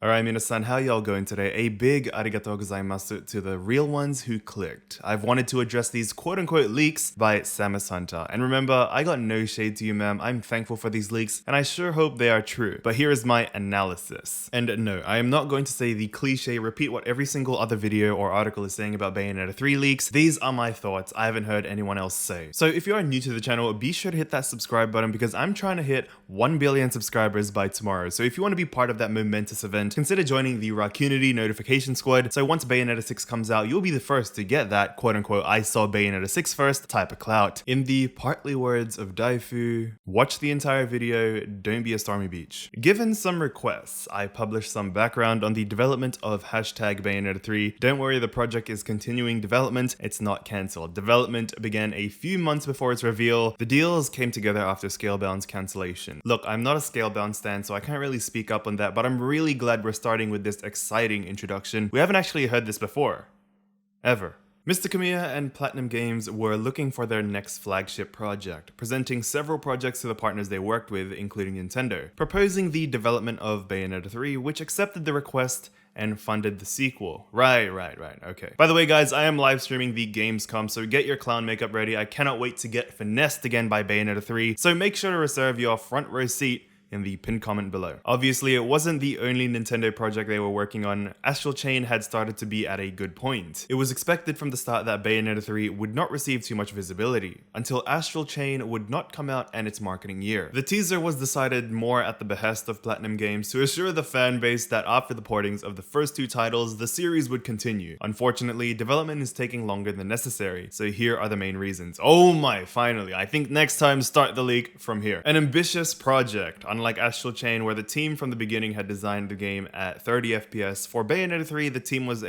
Alright, minasan, how y'all going today? A big arigatou gozaimasu to the real ones who clicked. I've wanted to address these quote-unquote leaks by Samus Hunter. And remember, I got no shade to you, ma'am. I'm thankful for these leaks, and I sure hope they are true. But here is my analysis. And no, I am not going to say the cliche, repeat what every single other video or article is saying about Bayonetta 3 leaks. These are my thoughts. I haven't heard anyone else say. So if you are new to the channel, be sure to hit that subscribe button because I'm trying to hit 1 billion subscribers by tomorrow. So if you want to be part of that momentous event, consider joining the Rakunx notification squad. So once Bayonetta 6 comes out, you'll be the first to get that quote-unquote I saw Bayonetta 6 first type of clout. In the partly words of Dyfo, watch the entire video, don't be a Stormy Beach. Given some requests, I published some background on the development of #Bayonetta 3. Don't worry, the project is continuing development, it's not cancelled. Development began a few months before its reveal. The deals came together after Scalebound's cancellation. Look, I'm not a Scalebound stan, so I can't really speak up on that, but I'm really glad we're starting with this exciting introduction. We haven't actually heard this before. Ever. Mr. Kamiya and PlatinumGames were looking for their next flagship project, presenting several projects to the partners they worked with, including Nintendo, proposing the development of Bayonetta 3, which accepted the request and funded the sequel. Right, okay. By the way, guys, I am live streaming the GamesCom, so get your clown makeup ready. I cannot wait to get finessed again by Bayonetta 3, so make sure to reserve your front row seat in the pinned comment below. Obviously, it wasn't the only Nintendo project they were working on. Astral Chain had started to be at a good point. It was expected from the start that Bayonetta 3 would not receive too much visibility, until Astral Chain would not come out in its marketing year. The teaser was decided more at the behest of PlatinumGames to assure the fan base that after the portings of the first two titles, the series would continue. Unfortunately, development is taking longer than necessary, so here are the main reasons. Oh my, finally. I think next time start the leak from here. An ambitious project. Unlike Astral Chain, where the team from the beginning had designed the game at 30 FPS, for Bayonetta 3, the team wants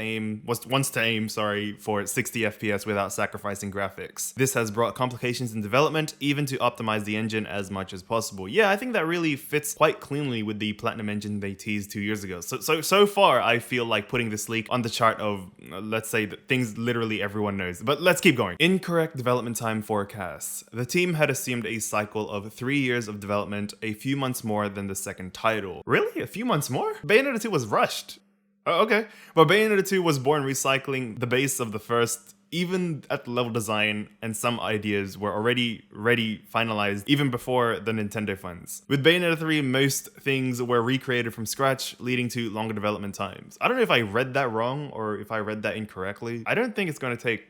to aim for 60 FPS without sacrificing graphics. This has brought complications in development, even to optimize the engine as much as possible. Yeah, I think that really fits quite cleanly with the Platinum engine they teased 2 years ago. So far, I feel like putting this leak on the chart of, let's say, things literally everyone knows. But let's keep going. Incorrect development time forecasts. The team had assumed a cycle of 3 years of development, a few months more than the second title. Really? A few months more? Bayonetta 2 was rushed. Oh, okay. But Bayonetta 2 was born recycling the base of the first, even at the level design, and some ideas were already finalized even before the Nintendo funds. With Bayonetta 3, most things were recreated from scratch, leading to longer development times. I don't know if I read that wrong or if I read that incorrectly. I don't think it's going to take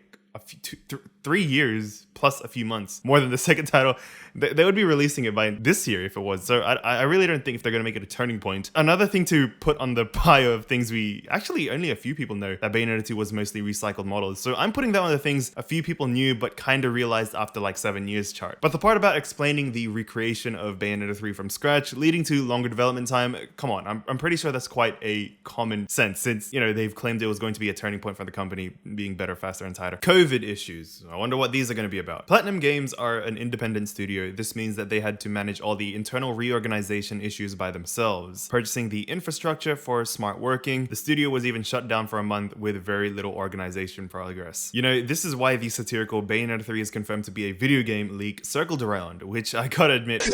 3 years plus a few months more than the second title. They would be releasing it by this year if it was. So I really don't think if they're going to make it a turning point. Another thing to put on the pile of things actually only a few people know that Bayonetta 2 was mostly recycled models. So I'm putting that one of the things a few people knew but kind of realized after like 7 years chart. But the part about explaining the recreation of Bayonetta 3 from scratch leading to longer development time, come on, I'm pretty sure that's quite a common sense since, you know, they've claimed it was going to be a turning point for the company being better, faster, and tighter. COVID issues. I wonder what these are going to be about. PlatinumGames are an independent studio. This means that they had to manage all the internal reorganization issues by themselves, purchasing the infrastructure for smart working. The studio was even shut down for a month with very little organization progress. You know, this is why the satirical Bayonetta 3 is confirmed to be a video game leak circled around, which I gotta admit,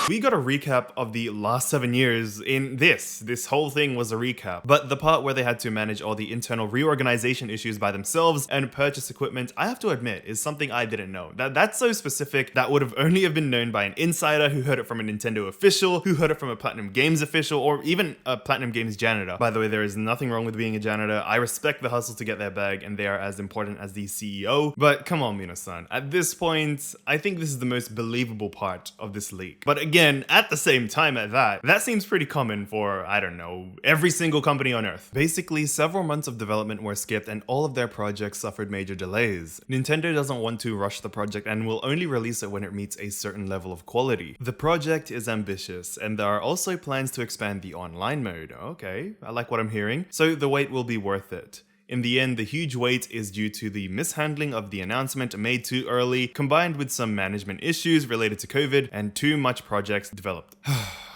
we got a recap of the last 7 years in this. This whole thing was a recap. But the part where they had to manage all the internal reorganization issues by themselves and purchase equipment, I have to admit, is something I didn't know. That's so specific that would have only have been known by an insider who heard it from a Nintendo official, who heard it from a PlatinumGames official, or even a PlatinumGames janitor. By the way, there is nothing wrong with being a janitor. I respect the hustle to get their bag, and they are as important as the CEO. But come on, Mina-san. At this point, I think this is the most believable part of this leak. But again, at the same time that seems pretty common for, I don't know, every single company on Earth. Basically, several months of development were skipped and all of their projects suffered major delays. Nintendo doesn't want to rush the project and will only release it when it meets a certain level of quality. The project is ambitious, and there are also plans to expand the online mode. Okay, I like what I'm hearing. So the wait will be worth it. In the end, the huge wait is due to the mishandling of the announcement made too early, combined with some management issues related to COVID and too much projects developed.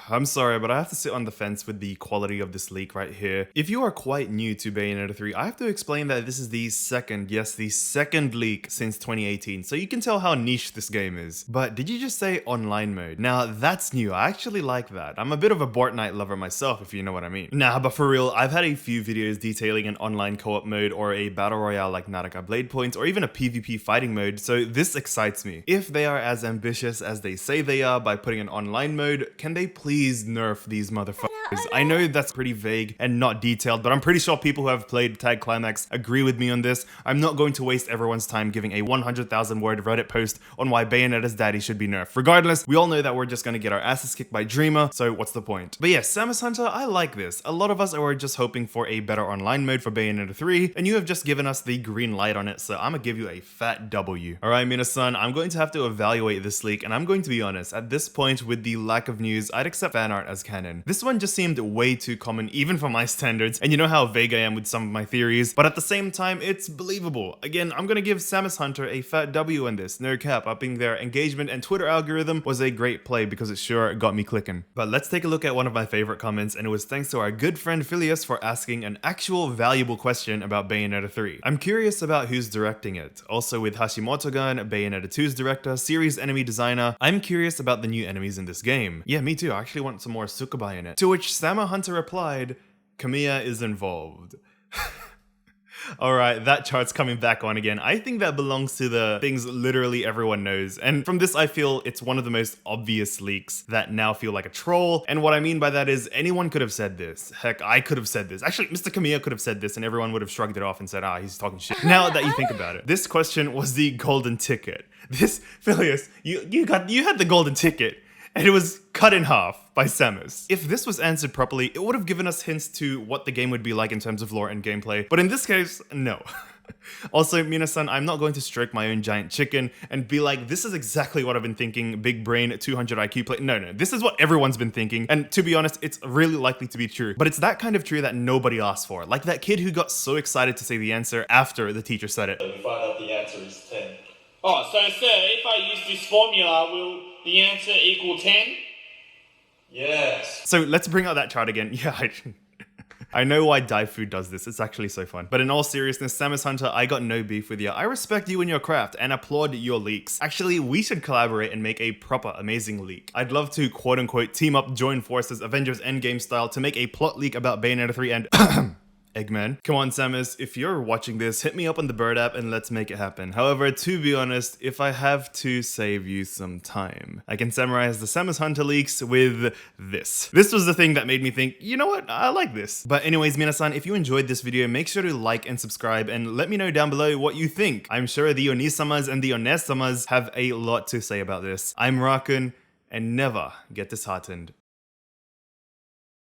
I'm sorry, but I have to sit on the fence with the quality of this leak right here. If you are quite new to Bayonetta 3, I have to explain that this is the second, yes, the second leak since 2018, so you can tell how niche this game is. But did you just say online mode? Now that's new, I actually like that. I'm a bit of a Fortnite lover myself, if you know what I mean. Nah, but for real, I've had a few videos detailing an online co-op mode or a battle royale like Naraka Blade Points or even a PvP fighting mode, so this excites me. If they are as ambitious as they say they are by putting an online mode, can they please nerf these motherfuckers? I know that's pretty vague and not detailed, but I'm pretty sure people who have played Tag Climax agree with me on this. I'm not going to waste everyone's time giving a 100,000 word Reddit post on why Bayonetta's daddy should be nerfed. Regardless, we all know that we're just gonna get our asses kicked by Dreamer, so what's the point? But yeah, Samus Hunter, I like this. A lot of us are just hoping for a better online mode for Bayonetta 3, and you have just given us the green light on it, so I'm gonna give you a fat W. Alright, Mina-san, I'm going to have to evaluate this leak, and I'm going to be honest, at this point, with the lack of news, I'd accept fan art as canon. This one just seemed way too common, even for my standards, and you know how vague I am with some of my theories, but at the same time, it's believable. Again, I'm gonna give Samus Hunter a fat W on this, no cap. Upping their engagement and Twitter algorithm was a great play because it sure got me clicking. But let's take a look at one of my favorite comments, and it was thanks to our good friend Phileas for asking an actual valuable question about Bayonetta 3. I'm curious about who's directing it. Also with Hashimoto-gun, Bayonetta 2's director, series enemy designer, I'm curious about the new enemies in this game. Yeah, me too, I actually want some more Sukubai in it. To which Samus Hunter replied, Kamiya is involved. Alright, that chart's coming back on again. I think that belongs to the things literally everyone knows. And from this, I feel it's one of the most obvious leaks that now feel like a troll. And what I mean by that is anyone could have said this. Heck, I could have said this. Actually, Mr. Kamiya could have said this and everyone would have shrugged it off and said, ah, he's talking shit. Now that you think about it, this question was the golden ticket. This, Phileas, you had the golden ticket. And it was cut in half by Samus. If this was answered properly, it would have given us hints to what the game would be like in terms of lore and gameplay, but in this case, no. Also, Mina-san, I'm not going to stroke my own giant chicken and be like, this is exactly what I've been thinking, big brain, 200 IQ play. No, this is what everyone's been thinking, and to be honest, it's really likely to be true. But it's that kind of true that nobody asked for, like that kid who got so excited to say the answer after the teacher said it. We find out the answer is 10. Oh, so sir, if I use this formula, will the answer equal 10? Yes. So let's bring out that chart again. Yeah, I know why Dyfo does this, it's actually so fun. But in all seriousness, Samus Hunter, I got no beef with you. I respect you and your craft and applaud your leaks. Actually, we should collaborate and make a proper amazing leak. I'd love to quote unquote team up, join forces, Avengers Endgame style to make a plot leak about Bayonetta 3 and Eggman. Come on, Samus, if you're watching this, hit me up on the Bird app and let's make it happen. However, to be honest, if I have to save you some time, I can summarize the Samus Hunter leaks with this. This was the thing that made me think, you know what, I like this. But anyways, Mina-san, if you enjoyed this video, make sure to like and subscribe and let me know down below what you think. I'm sure the Onisamas and the Onesamas have a lot to say about this. I'm Rakunx, and never get disheartened.